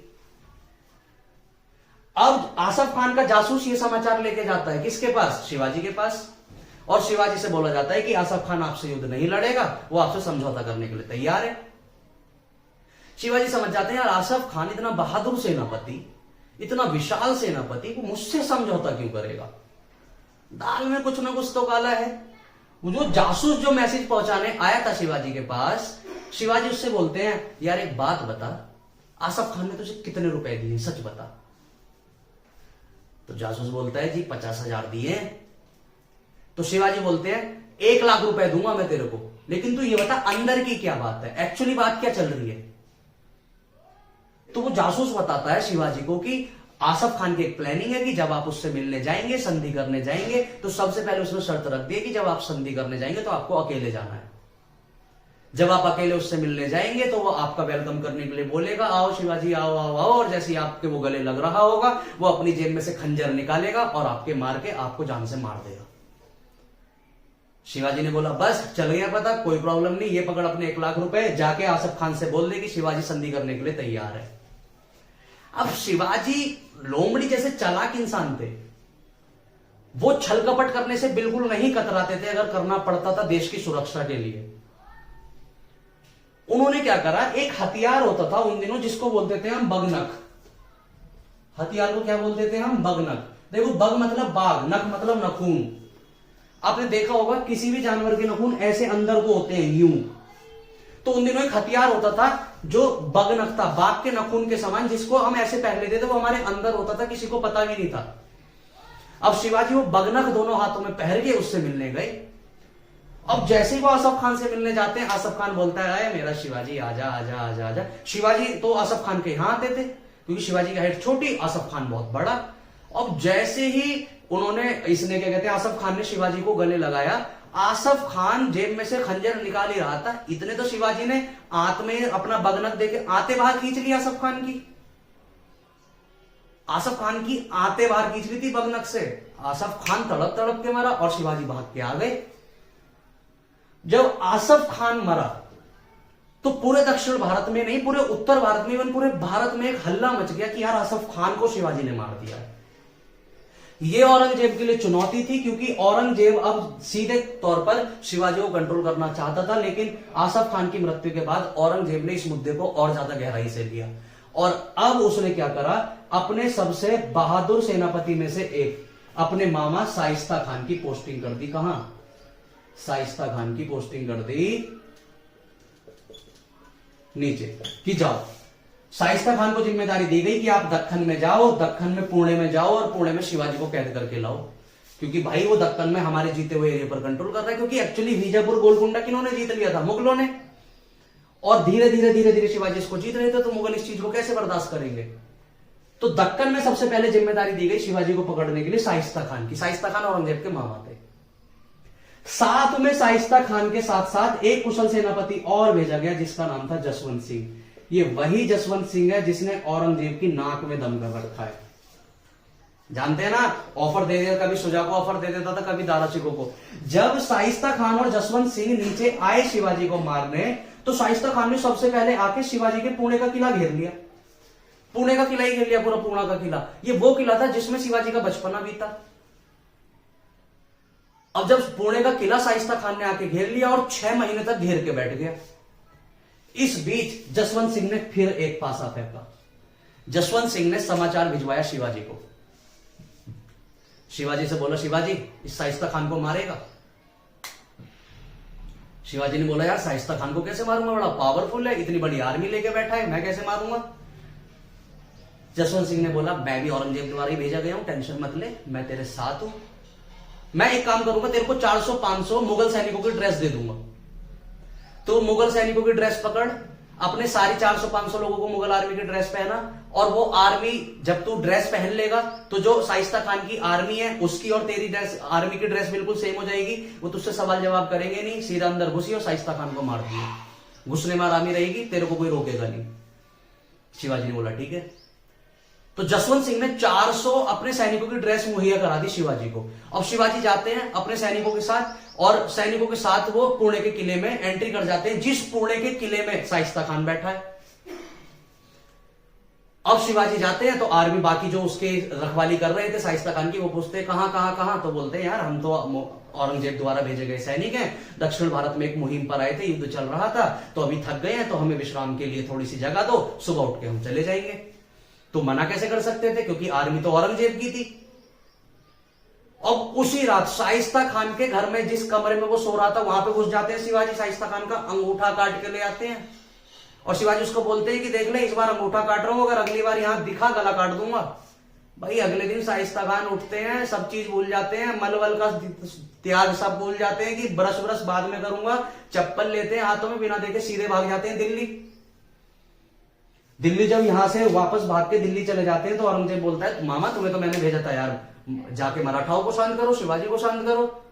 अब आसफ खान का जासूस ये समाचार लेके जाता है किसके पास? शिवाजी के पास। और शिवाजी से बोला जाता है कि आसफ खान आपसे युद्ध नहीं लड़ेगा, वो आपसे समझौता करने के लिए तैयार है। शिवाजी समझ जाते हैं, यार आसफ खान इतना बहादुर सेनापति, इतना विशाल सेनापति, वो मुझसे समझौता क्यों करेगा? दाल में कुछ ना कुछ तो काला है। वो जो जासूस जो मैसेज पहुंचाने आया था शिवाजी के पास, शिवाजी उससे बोलते हैं, यार एक बात बता, आसफ खान ने तुझे कितने रुपए दिए, सच बता। तो जासूस बोलता है, जी 50,000 दिए। तो शिवाजी बोलते हैं, 1 लाख रुपए दूंगा मैं तेरे को, लेकिन तू ये बता अंदर की क्या बात है, एक्चुअली बात क्या चल रही है। तो वो जासूस बताता है शिवाजी को कि आसफ खान की एक प्लानिंग है कि जब आप उससे मिलने जाएंगे, संधि करने जाएंगे, तो सबसे पहले उसने शर्त रख दी कि जब आप संधि करने जाएंगे तो आपको अकेले जाना है। जब आप अकेले उससे मिलने जाएंगे तो वो आपका वेलकम करने के लिए बोलेगा, आओ शिवाजी आओ आओ आओ, और जैसे ही आपके वो गले लग रहा होगा, वो अपनी जेब में से खंजर निकालेगा और आपके मार के आपको जान से मार देगा। शिवाजी ने बोला, बस चल गया पता, कोई प्रॉब्लम नहीं, ये पकड़ अपने 1 लाख रुपए, जाके आसफ खान से बोल दे कि शिवाजी संधि करने के लिए तैयार है। अब शिवाजी लोमड़ी जैसे चालाक इंसान थे, वो छल कपट करने से बिल्कुल नहीं कतराते थे, अगर करना पड़ता था देश की सुरक्षा के लिए। उन्होंने क्या करा, एक हथियार होता था उन दिनों जिसको बोलते थे हम बगनक। हथियार को क्या बोलते थे हम? बगनक। देखो, बग मतलब बाघ, नख मतलब नखून। आपने देखा होगा किसी भी जानवर के नखून ऐसे अंदर को होते हैं, यूं। तो उन दिनों एक हथियार होता था जो बगनक था, बाघ के नखून के समान, जिसको हम ऐसे पहन लेते थे, वो हमारे अंदर होता था, किसी को पता भी नहीं था। अब शिवाजी वो बगनक दोनों हाथों में पहन के उससे मिलने गए। अब जैसे ही वो आसफ खान से मिलने जाते हैं, आसफ खान बोलता है, मेरा शिवाजी आजा आजा आजा आजा। शिवाजी तो आसफ खान के यहां आते थे, क्योंकि शिवाजी की हाइट छोटी, आसफ खान बहुत बड़ा। अब जैसे ही उन्होंने, इसने क्या कहते हैं, आसफ खान ने शिवाजी को गले लगाया, आसफ खान जेब में से खंजर निकाल ही रहा था, इतने तो शिवाजी ने आंत में अपना बगनक देके आते बाहर खींच ली आसफ खान की। आसफ खान की आते बाहर खींच ली थी बगनक से। आसफ खान तड़प तड़प के मरा और शिवाजी भाग के आ गए। जब आसफ खान मरा तो पूरे दक्षिण भारत में नहीं, पूरे उत्तर भारत में, इवन पूरे भारत में एक हल्ला मच गया कि यार आसफ खान को शिवाजी ने मार दिया। ये औरंगजेब के लिए चुनौती थी, क्योंकि औरंगजेब अब सीधे तौर पर शिवाजी को कंट्रोल करना चाहता था, लेकिन आसफ खान की मृत्यु के बाद औरंगजेब ने इस मुद्दे को और ज्यादा गहराई से लिया, और अब उसने क्या करा, अपने सबसे बहादुर सेनापति में से एक, अपने मामा शाइस्ता खान की पोस्टिंग कर दी। कहां? शाइस्ता खान की पोस्टिंग कर दी नीचे, कि जाओ। शाइस्ता खान को जिम्मेदारी दी गई कि आप दक्कन में जाओ, दक्कन में पुणे में जाओ, और पुणे में शिवाजी को कैद करके लाओ, क्योंकि भाई वो दक्कन में हमारे जीते हुए एरिया पर कंट्रोल कर रहा है। क्योंकि एक्चुअली बीजापुर गोलकुंडा किन्होंने जीत लिया था? मुगलों ने। और धीरे धीरे धीरे धीरे शिवाजी इसको जीत रहे थे, तो मुगल इस चीज को कैसे बर्दाश्त करेंगे? तो दक्कन में सबसे पहले जिम्मेदारी दी गई शिवाजी को पकड़ने के लिए शाइस्ता खान की। शाइस्ता खान औरंगजेब के मामा थे। साथ में शाइस्ता खान के साथ साथ एक कुशल सेनापति और भेजा गया, जिसका नाम था जसवंत सिंह। ये वही जसवंत सिंह है जिसने औरंगजेब की नाक में दम कर रखा है। जानते हैं ना, ऑफर दे देता, कभी सुजा को ऑफर दे देता था, कभी दारा शिकोह को। जब शाइस्ता खान और जसवंत सिंह नीचे आए शिवाजी को मारने, तो शाइस्ता खान ने सबसे पहले आके शिवाजी के पुणे का किला घेर लिया। पुणे का किला ही घेर लिया, पूरा पुणे का किला। ये वो किला था जिसमें शिवाजी का बचपना बीता। अब जब पुणे का किला शाइस्ता खान ने आके घेर लिया और 6 महीने तक घेर के बैठ गया, इस बीच जसवंत सिंह ने फिर एक पासा फेंका। जसवंत सिंह ने समाचार भिजवाया शिवाजी को। शिवाजी से बोला, शिवाजी इस शाइस्ता खान को मारेगा? शिवाजी ने बोला, यार शाइस्ता खान को कैसे मारूंगा, बड़ा पावरफुल है, इतनी बड़ी आर्मी लेके बैठा है, मैं कैसे मारूंगा? जसवंत सिंह ने बोला, मैं भी औरंगजेब द्वारा ही भेजा गया हूं, टेंशन मत ले, मैं तेरे साथ हूं। मैं एक काम करूंगा, तेरे को 400-500 मुगल सैनिकों की ड्रेस दे दूंगा। तो मुगल सैनिकों की ड्रेस पकड़, अपने सारी 400-500 लोगों को मुगल आर्मी की ड्रेस पहना, और वो आर्मी जब तू ड्रेस पहन लेगा तो जो शाइस्ता खान की आर्मी है उसकी और तेरी ड्रेस, आर्मी की ड्रेस बिल्कुल सेम हो जाएगी। वो तुझसे सवाल जवाब करेंगे नहीं, सीधा अंदर घुसी और शाइस्ता खान को मार दिया। घुसने में आरामी रहेगी, तेरे को कोई रोकेगा नहीं। शिवाजी ने बोला ठीक है। तो जसवंत सिंह ने 400 अपने सैनिकों की ड्रेस मुहैया करा दी शिवाजी को। अब शिवाजी जाते हैं अपने सैनिकों के साथ, और सैनिकों के साथ वो पुणे के किले में एंट्री कर जाते हैं, जिस पुणे के किले में शाइस्ता खान बैठा है। अब शिवाजी जाते हैं तो आर्मी बाकी जो उसके रखवाली कर रहे थे शाइस्ता खान की, वो पूछते हैं कहां? तो बोलते हैं, यार हम तो औरंगजेब द्वारा भेजे गए सैनिक हैं, दक्षिण भारत में एक मुहिम पर आए थे, युद्ध चल रहा था, तो अभी थक गए हैं, तो हमें विश्राम के लिए थोड़ी सी जगह दो, सुबह उठ के हम चले जाएंगे। तो मना कैसे कर सकते थे, क्योंकि आर्मी तो औरंगजेब की थी। अब उसी रात शाइस्ता खान के घर में जिस कमरे में वो सो रहा था, वहां पे घुस जाते हैं शिवाजी, शाइस्ता खान का अंगूठा काट के ले आते हैं, और शिवाजी उसको बोलते हैं कि देख ले, इस बार अंगूठा काट रहा हूं, अगर अगली बार यहां दिखा गला काट दूंगा। भाई अगले दिन शाइस्ता खान उठते हैं, सब चीज भूल जाते हैं, मलवल का त्याग सब भूल जाते हैं कि ब्रश बाद में करूंगा, चप्पल लेते हैं हाथों में, बिना देखे सीधे भाग जाते हैं दिल्ली। जब यहां से वापस भाग के दिल्ली चले जाते हैं तो औरंगजेब बोलता है, मामा तुम्हें तो मैंने भेजा था यार, जाके मराठाओं को शांत करो, शिवाजी को शांत करो।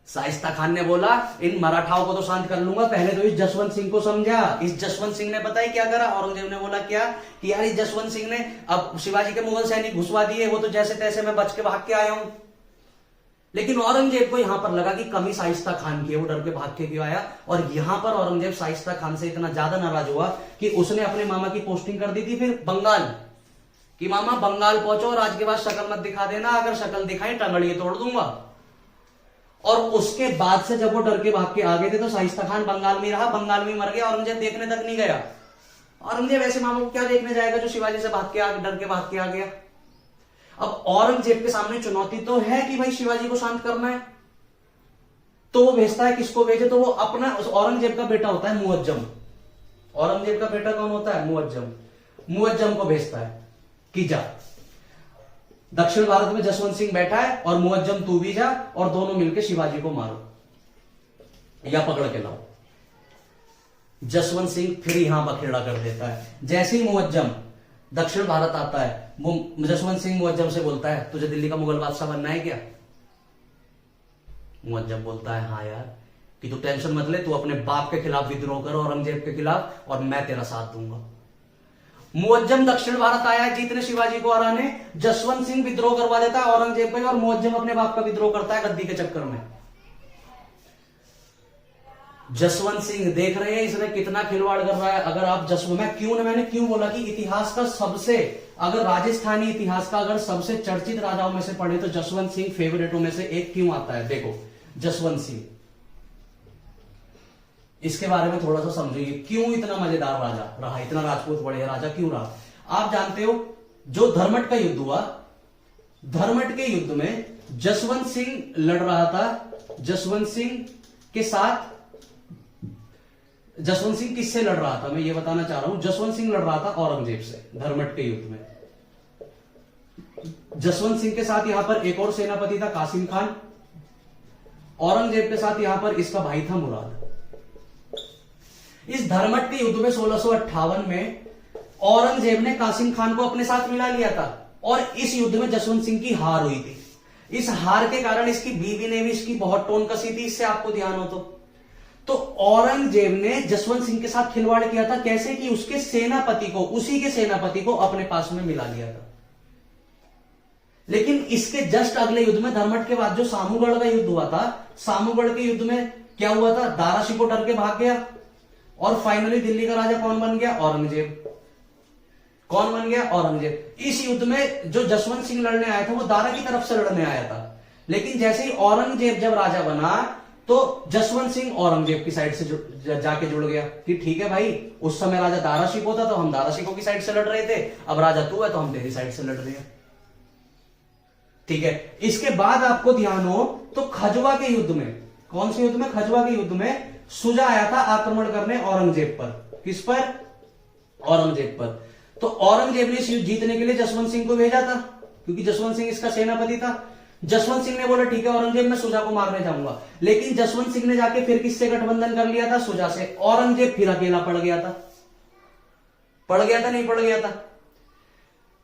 शाइस्ता खान ने बोला, इन मराठाओं को तो शांत कर लूंगा, पहले तो इस जसवंत सिंह को समझा। इस जसवंत सिंह ने पता है क्या करा? औरंगजेब ने बोला क्या कि यार इस जसवंत सिंह ने अब शिवाजी के मुगल सैनिक घुसवा दिए, वो तो जैसे तैसे मैं बच के भाग के आया हूं। लेकिन औरंगजेब को यहां पर लगा कि कमी शाइस्ता खान की है, वो डर के भाग के क्यों आया। और यहां पर औरंगजेब शाइस्ता खान से इतना ज्यादा नाराज हुआ कि उसने अपने मामा की पोस्टिंग कर दी थी फिर बंगाल, कि मामा बंगाल पहुंचो और आज के बाद शक्ल मत दिखा देना, अगर शक्ल दिखाई टंगड़िए तोड़ दूंगा। और उसके बाद से जब वो डर के भाग के आ गए थे तो शाइस्ता खान बंगाल में रहा, बंगाल में मर गया, औरंगजेब देखने तक नहीं गया। औरंगजेब ऐसे मामा को क्या देखने जाएगा जो शिवाजी से भाग के डर के भाग के आ गया। अब औरंगजेब के सामने चुनौती तो है कि भाई शिवाजी को शांत करना है, तो वो भेजता है, किसको भेजे? तो वो अपना औरंगजेब का बेटा होता है मुअज्जम। औरंगजेब का बेटा कौन होता है? मुअज्जम को भेजता है कि जा, दक्षिण भारत में जसवंत सिंह बैठा है और मुअज्जम तू भी जा, और दोनों मिलकर शिवाजी को मारो या पकड़ के लाओ। जसवंत सिंह फिर यहां बखेड़ा कर देता है। जैसे ही मुअज्जम दक्षिण भारत आता है, जसवंत सिंह मुअज्जम से बोलता है, तुझे दिल्ली का मुगल बादशाह बनना है क्या? मुअज्जम बोलता है, हाँ यार, कि तू टेंशन मत ले, तू अपने बाप के खिलाफ विद्रोह कर, औरंगजेब के खिलाफ, और मैं तेरा साथ दूंगा। मुअज्जम दक्षिण भारत आया है जीतने, शिवाजी को हराने। जसवंत सिंह विद्रोह करवा देता है औरंगजेब पे, और मुअज्जम अपने बाप का विद्रोह करता है गद्दी के चक्कर में। जसवंत सिंह देख रहे हैं इसने कितना खिलवाड़ कर रहा है। अगर आप मैंने क्यों बोला कि इतिहास का सबसे, अगर राजस्थानी इतिहास का अगर सबसे चर्चित राजाओं में से पढ़े तो जसवंत सिंह फेवरेटों में से एक क्यों आता है? देखो जसवंत सिंह, इसके बारे में थोड़ा सा समझिए, क्यों इतना मजेदार राजा रहा, इतना राजपूत बढ़िया राजा क्यों रहा। आप जानते हो जो धर्मट का युद्ध हुआ, धर्मट के युद्ध में जसवंत सिंह लड़ रहा था। जसवंत सिंह के साथ, जसवंत सिंह किससे लड़ रहा था मैं ये बताना चाह रहा हूं। जसवंत सिंह लड़ रहा था औरंगजेब से धर्मट के युद्ध में। जसवंत सिंह के साथ यहां पर एक और सेनापति था कासिम खान। औरंगजेब के साथ यहां पर इसका भाई था मुराद। इस धर्मट के युद्ध में 1658 में औरंगजेब ने कासिम खान को अपने साथ मिला लिया था, और इस युद्ध में जसवंत सिंह की हार हुई थी। इस हार के कारण इसकी बीवी ने भी इसकी बहुत टोन कसी थी, इससे आपको ध्यान हो तो औरंगजेब ने जसवंत सिंह के साथ खिलवाड़ किया था। कैसे? कि उसके सेनापति को, उसी के सेनापति को अपने पास में मिला लिया था। लेकिन इसके जस्ट अगले युद्ध में, धर्मठ के बाद जो सामूगढ़ का युद्ध हुआ था, सामूगढ़ के युद्ध में क्या हुआ था? दारा शिकोह डर के भाग गया और फाइनली दिल्ली का राजा कौन बन गया? औरंगजेब। कौन बन गया? औरंगजेब। इस युद्ध में जो जसवंत सिंह लड़ने आया था वो दारा की तरफ से लड़ने आया था, लेकिन जैसे ही औरंगजेब जब राजा बना तो जसवंत सिंह औरंगजेब की साइड से जाके जुड़ गया कि ठीक है भाई, उस समय राजा दारा शिकोह था तो हम दारा शिकोह की साइड से लड़ रहे थे, अब राजा तू है तो हम तेरी साइड से लड़ रहे हैं। ठीक है। इसके बाद आपको ध्यान हो तो खजवा के युद्ध में, कौन से युद्ध में? खजवा के युद्ध में सुजा आया था आक्रमण करने औरंगजेब पर। किस पर? औरंगजेब पर। तो औरंगजेब ने इस युद्ध जीतने के लिए जसवंत सिंह को भेजा था, क्योंकि जसवंत सिंह इसका सेनापति था। जसवंत सिंह ने बोला ठीक है औरंगजेब, मैं सुजा को मारने जाऊंगा, लेकिन जसवंत सिंह ने जाके फिर किससे गठबंधन कर लिया था? सुजा से। औरंगजेब फिर अकेला पड़ गया था। पड़ गया था, नहीं पड़ गया था?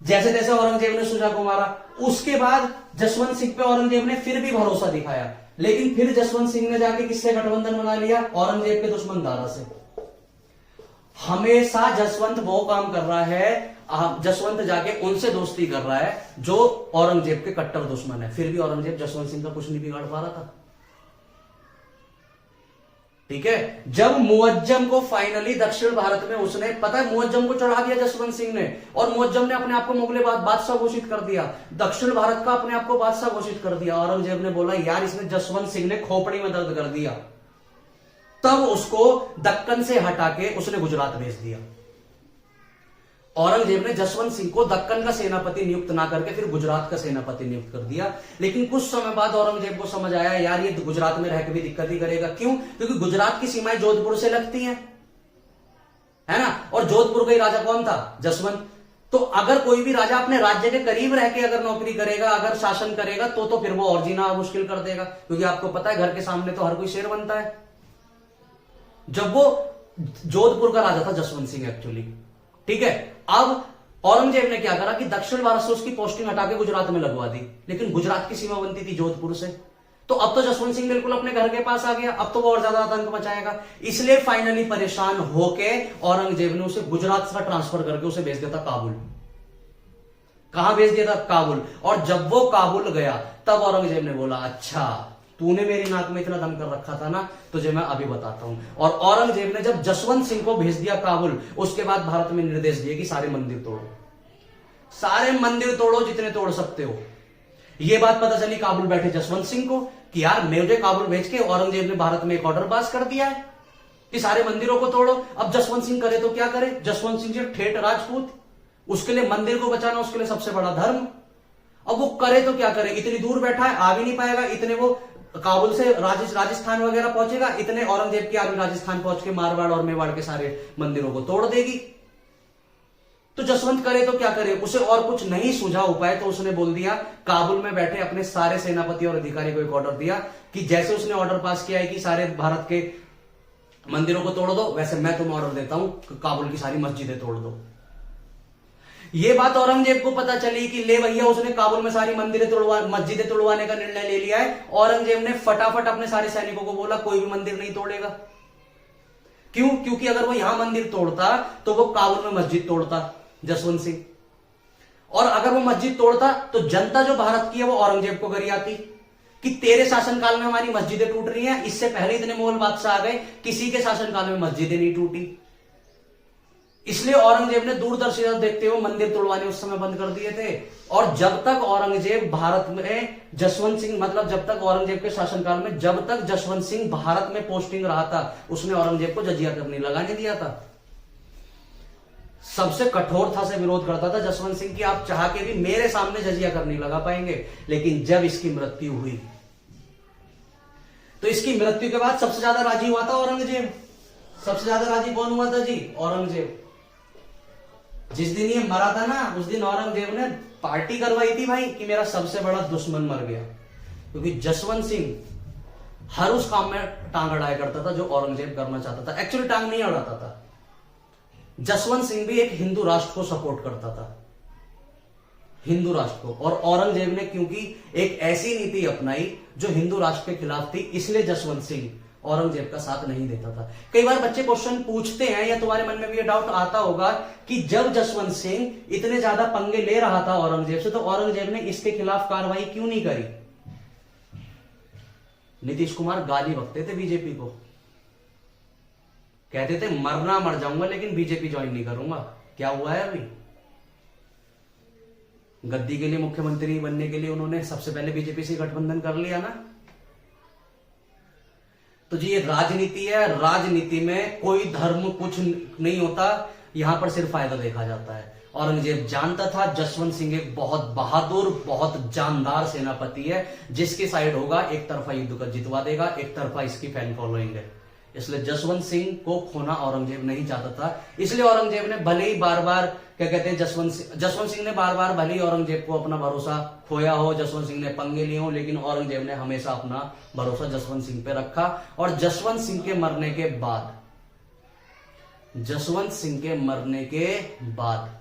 जैसे जैसे औरंगजेब ने सुजा को मारा, उसके बाद जसवंत सिंह पे औरंगजेब ने फिर भी भरोसा दिखाया, लेकिन फिर जसवंत सिंह ने जाके किससे गठबंधन बना लिया? औरंगजेब के दुश्मन दारा से। हमेशा जसवंत वो काम कर रहा है, जसवंत जाके उनसे दोस्ती कर रहा है जो औरंगजेब के कट्टर दुश्मन है, फिर भी औरंगजेब जसवंत सिंह का कुछ नहीं बिगाड़ पा रहा था। ठीक है। जब मुअज्जम को फाइनली दक्षिण भारत में उसने, पता है, मुअज्जम को चढ़ा दिया जसवंत सिंह ने, और मुअज्जम ने अपने आप को मुगले बादशाह घोषित कर दिया, दक्षिण भारत का अपने आप को बादशाह घोषित कर दिया। औरंगजेब ने बोला यार इसने जसवंत सिंह ने खोपड़ी में दर्द कर दिया, तब उसको दक्कन से हटा के उसने गुजरात भेज दिया। औरंगजेब ने जसवंत सिंह को दक्कन का सेनापति नियुक्त ना करके फिर गुजरात का सेनापति नियुक्त कर दिया। लेकिन कुछ समय बाद औरंगजेब को समझ आया यार ये गुजरात में रहकर भी दिक्कत ही करेगा। क्यों? क्योंकि गुजरात की सीमाएं जोधपुर से लगती हैं, है ना, और जोधपुर का ही राजा कौन था? जसवंत। तो अगर कोई भी राजा अपने राज्य के करीब रह के अगर नौकरी करेगा, अगर शासन करेगा, तो फिर वो और जीना मुश्किल कर देगा, क्योंकि आपको पता है घर के सामने तो हर कोई शेर बनता है। जब वो जोधपुर का राजा था जसवंत सिंह एक्चुअली। ठीक है। अब औरंगजेब ने क्या करा कि दक्षिण भारत से उसकी पोस्टिंग हटा के गुजरात में लगवा दी, लेकिन गुजरात की सीमा बनती थी जोधपुर से, तो अब तो जसवंत सिंह बिल्कुल अपने घर के पास आ गया, अब तो वो और ज्यादा आतंक मचाएगा। इसलिए फाइनली परेशान होके औरंगजेब ने उसे गुजरात से ट्रांसफर करके उसे भेज दिया था काबुल। कहां भेज दिया था? काबुल। और जब वो काबुल गया तब औरंगजेब ने बोला अच्छा तूने मेरी नाक में इतना दम कर रखा था ना, तुझे मैं अभी बताता हूं। और औरंगजेब ने जब जसवंत सिंह को भेज दिया काबुल, उसके बाद भारत में निर्देश दिए कि सारे मंदिर तोड़ो, सारे मंदिर तोड़ो जितने तोड़ सकते हो। यह बात पता चली काबुल बैठे जसवंत सिंह को कि यार मुझे काबुल भेज के औरंगजेब ने भारत में एक ऑर्डर पास कर दिया है कि सारे मंदिरों को तोड़ो। अब जसवंत सिंह करे तो क्या करे? जसवंत सिंह जी ठेठ राजपूत, उसके लिए मंदिर को बचाना उसके लिए सबसे बड़ा धर्म। अब वो करे तो क्या करे? इतनी दूर बैठा है, आ भी नहीं पाएगा, इतने वो काबुल से राजस्थान वगैरह पहुंचेगा, इतने औरंगजेब की आर्मी राजस्थान पहुंच के मारवाड़ और मेवाड़ के सारे मंदिरों को तोड़ देगी। तो जसवंत करे तो क्या करे? उसे और कुछ नहीं सूझा उपाय, तो उसने बोल दिया, काबुल में बैठे अपने सारे सेनापति और अधिकारी को एक ऑर्डर दिया कि जैसे उसने ऑर्डर पास किया है कि सारे भारत के मंदिरों को तोड़ दो, वैसे मैं तुम्हें ऑर्डर देता हूं काबुल की सारी मस्जिदें तोड़ दो। ये बात औरंगजेब को पता चली कि ले भैया उसने काबुल में सारी मस्जिदें तोड़वाने का निर्णय ले लिया है। औरंगजेब ने फटाफट अपने सारे सैनिकों को बोला कोई भी मंदिर नहीं तोड़ेगा। क्यों? क्योंकि अगर वो यहां मंदिर तोड़ता तो वो काबुल में मस्जिद तोड़ता जसवंत सिंह, और अगर वो मस्जिद तोड़ता तो जनता जो भारत की है वो औरंगजेब को गरियाती कि तेरे शासनकाल में हमारी मस्जिदें टूट रही हैं, इससे पहले इतने मुगल बादशाह आ गए, किसी के शासनकाल में मस्जिदें नहीं टूटी। इसलिए औरंगजेब ने दूरदर्शी देखते हुए मंदिर तोड़वाने उस समय बंद कर दिए थे। और जब तक औरंगजेब भारत में जसवंत सिंह, मतलब जब तक औरंगजेब के शासनकाल में जब तक जसवंत सिंह भारत में पोस्टिंग रहा था, उसने औरंगजेब को जजिया तक नहीं लगाने दिया था। सबसे कठोरता से विरोध करता था जसवंत सिंह की आप चाह के भी मेरे सामने जजिया कर नहीं लगा पाएंगे। लेकिन जब इसकी मृत्यु हुई तो इसकी मृत्यु के बाद सबसे ज्यादा राजी हुआ था औरंगजेब। सबसे ज्यादा राजी कौन हुआ था जी? औरंगजेब। जिस दिन ये मरा था ना, उस दिन औरंगजेब ने पार्टी करवाई थी भाई कि मेरा सबसे बड़ा दुश्मन मर गया, क्योंकि जसवंत सिंह हर उस काम में टांग अड़ाया करता था जो औरंगजेब करना चाहता था। एक्चुअली टांग नहीं अड़ाता था, जसवंत सिंह भी एक हिंदू राष्ट्र को सपोर्ट करता था, हिंदू राष्ट्र को। और औरंगजेब ने क्योंकि एक ऐसी नीति अपनाई जो हिंदू राष्ट्र के खिलाफ थी, इसलिए जसवंत सिंह औरंगजेब का साथ नहीं देता था। कई बार बच्चे क्वेश्चन पूछते हैं या तुम्हारे मन में भी ये डाउट आता होगा कि जब जसवंत सिंह इतने ज्यादा पंगे ले रहा था औरंगजेब से, तो औरंगजेब ने इसके खिलाफ कार्रवाई क्यों नहीं करी? नीतीश कुमार गाली बकते थे बीजेपी को, कहते थे मरना मर जाऊंगा लेकिन बीजेपी ज्वाइन नहीं करूंगा। क्या हुआ है? अभी गद्दी के लिए, मुख्यमंत्री बनने के लिए उन्होंने सबसे पहले बीजेपी से गठबंधन कर लिया ना। तो जी ये राजनीति है, राजनीति में कोई धर्म कुछ नहीं होता, यहां पर सिर्फ फायदा देखा जाता है। औरंगजेब जानता था जसवंत सिंह एक बहुत बहादुर, बहुत जानदार सेनापति है, जिसके साइड होगा एक तरफा युद्ध कर जितवा देगा, एक तरफा इसकी फैन फॉलोइंग है। इसलिए जसवंत सिंह को खोना औरंगजेब नहीं चाहता था। इसलिए औरंगजेब ने भले ही बार बार, क्या कहते हैं, जसवंत सिंह ने बार बार भले ही औरंगजेब को अपना भरोसा खोया हो, जसवंत सिंह ने पंगे लिए हो, लेकिन औरंगजेब ने हमेशा अपना भरोसा जसवंत सिंह पे रखा। और जसवंत सिंह के मरने के बाद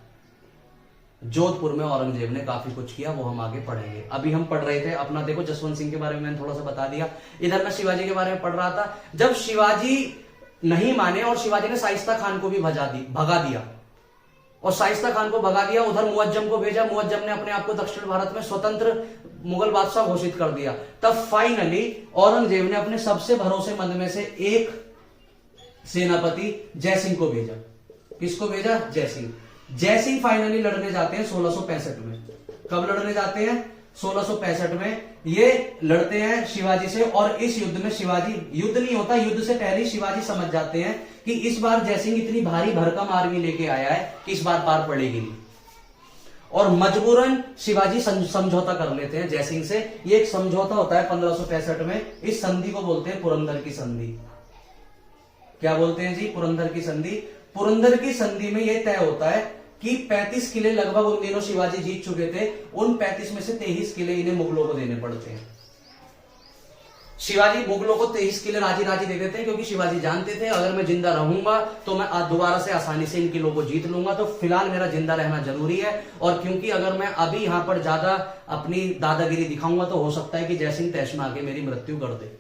जोधपुर में औरंगजेब ने काफी कुछ किया, वो हम आगे पढ़ेंगे। अभी हम पढ़ रहे थे अपना, देखो जसवंत सिंह के बारे में मैंने थोड़ा सा बता दिया। इधर मैं शिवाजी के बारे में पढ़ रहा था। जब शिवाजी नहीं माने और शिवाजी ने शाइस्ता खान को भी भगा दिया, और शाइस्ता खान को भगा दिया, उधर मुअज्जम को भेजा, मुअज्जम ने अपने आप को दक्षिण भारत में स्वतंत्र मुगल बादशाह घोषित कर दिया। तब फाइनली औरंगजेब ने अपने सबसे भरोसेमंद में से एक सेनापति जयसिंह को भेजा। किसको भेजा? जयसिंह। जयसिंह फाइनली लड़ने जाते हैं 1665 में। कब लड़ने जाते हैं? 1665 में ये लड़ते हैं शिवाजी से। और इस युद्ध में शिवाजी, युद्ध नहीं होता, युद्ध से पहले शिवाजी समझ जाते हैं कि इस बार जयसिंह इतनी भारी भरकम आर्मी लेके आया है कि इस बार पार पड़ेगी नहीं, और मजबूरन शिवाजी समझौता कर लेते हैं जयसिंह से। ये एक समझौता होता है 1565 में। इस संधि को बोलते हैं पुरंदर की संधि। क्या बोलते हैं जी? पुरंदर की संधि। पुरंदर की संधि में यह तय होता है कि 35 किले लगभग उन दिनों शिवाजी जीत चुके थे, उन 35 में से 23 किले इन्हें मुगलों को देने पड़ते हैं। शिवाजी मुगलों को 23 किले राजी दे देते हैं, क्योंकि शिवाजी जानते थे अगर मैं जिंदा रहूंगा तो मैं दोबारा से आसानी से इन किलों को जीत लूंगा, तो फिलहाल मेरा जिंदा रहना जरूरी है। और क्योंकि अगर मैं अभी यहां पर ज्यादा अपनी दादागिरी दिखाऊंगा तो हो सकता है कि जयसिंह तैश में आके मेरी मृत्यु कर दे।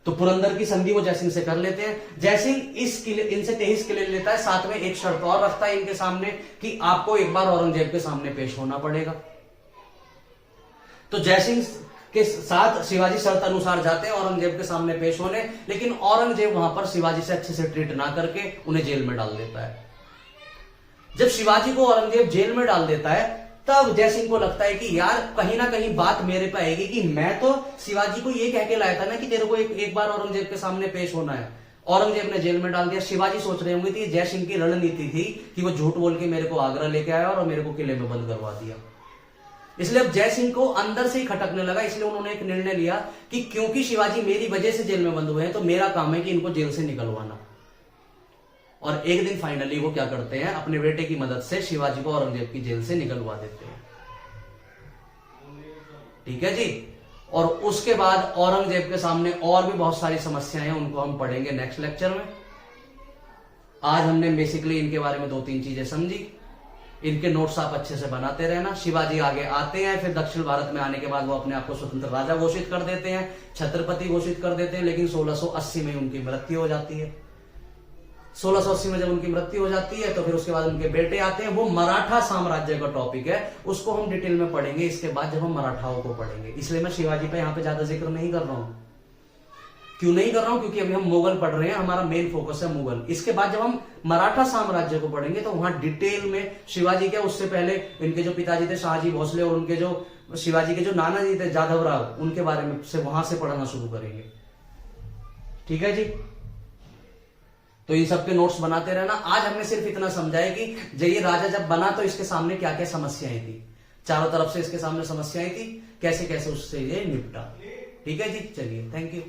तो पुरंदर की संधि वो जयसिंह से कर लेते हैं। जयसिंह इनसे 23 किले लेता है, साथ में एक शर्त और रखता है इनके सामने कि आपको एक बार औरंगजेब के सामने पेश होना पड़ेगा। तो जयसिंह के साथ शिवाजी शर्त अनुसार जाते हैं औरंगजेब के सामने पेश होने, लेकिन औरंगजेब वहां पर शिवाजी से अच्छे से ट्रीट ना करके उन्हें जेल में डाल देता है। जब शिवाजी को औरंगजेब जेल में डाल देता है, तब जयसिंह को लगता है कि यार कहीं ना कहीं बात मेरे पे आएगी कि मैं तो शिवाजी को ये कह के लाया था ना कि तेरे को एक बार औरंगजेब के सामने पेश होना है। औरंगजेब ने जेल में डाल दिया। शिवाजी सोच रहे होंगे कि जयसिंह की रणनीति थी कि वो झूठ बोल के मेरे को आगरा लेके आया और मेरे को किले में बंद करवा दिया। इसलिए अब जयसिंह को अंदर से ही खटकने लगा। इसलिए उन्होंने एक निर्णय लिया कि क्योंकि शिवाजी मेरी वजह से जेल में बंद हुए हैं, तो मेरा काम है कि इनको जेल से निकलवाना। और एक दिन फाइनली वो क्या करते हैं, अपने बेटे की मदद से शिवाजी को औरंगजेब की जेल से निकलवा देते हैं। ठीक है जी। और उसके बाद औरंगजेब के सामने और भी बहुत सारी समस्याएं हैं, उनको हम पढ़ेंगे नेक्स्ट लेक्चर में। आज हमने बेसिकली इनके बारे में 2-3 चीजें समझी। इनके नोट्स आप अच्छे से बनाते रहना। शिवाजी आगे आते हैं, फिर दक्षिण भारत में आने के बाद वो अपने आप को स्वतंत्र राजा घोषित कर देते हैं, छत्रपति घोषित कर देते हैं, लेकिन 1680 में उनकी मृत्यु हो जाती है। 1680 में जब उनकी मृत्यु हो जाती है तो फिर उसके बाद उनके बेटे आते हैं। वो मराठा साम्राज्य का टॉपिक है, उसको हम डिटेल में पढ़ेंगे इसके बाद जब हम मराठाओं को पढ़ेंगे। इसलिए मैं शिवाजी पे यहाँ पे ज्यादा जिक्र नहीं कर रहा हूं। क्यों नहीं कर रहा हूं? क्योंकि अभी हम मुगल पढ़ रहे हैं, हमारा मेन फोकस है मुगल। इसके बाद जब हम मराठा साम्राज्य को पढ़ेंगे तो वहां डिटेल में शिवाजी क्या, उससे पहले इनके जो पिताजी थे शाहजी भोसले और उनके जो शिवाजी के जो नाना जी थे जाधव राव, उनके बारे में से वहां से पढ़ना शुरू करेंगे। ठीक है जी। तो इन सबके नोट्स बनाते रहना। आज हमने सिर्फ इतना समझा है कि ये राजा जब बना तो इसके सामने क्या क्या समस्याएं थी, चारों तरफ से इसके सामने समस्याएं थी, कैसे कैसे उससे ये निपटा। ठीक है जी, चलिए, थैंक यू।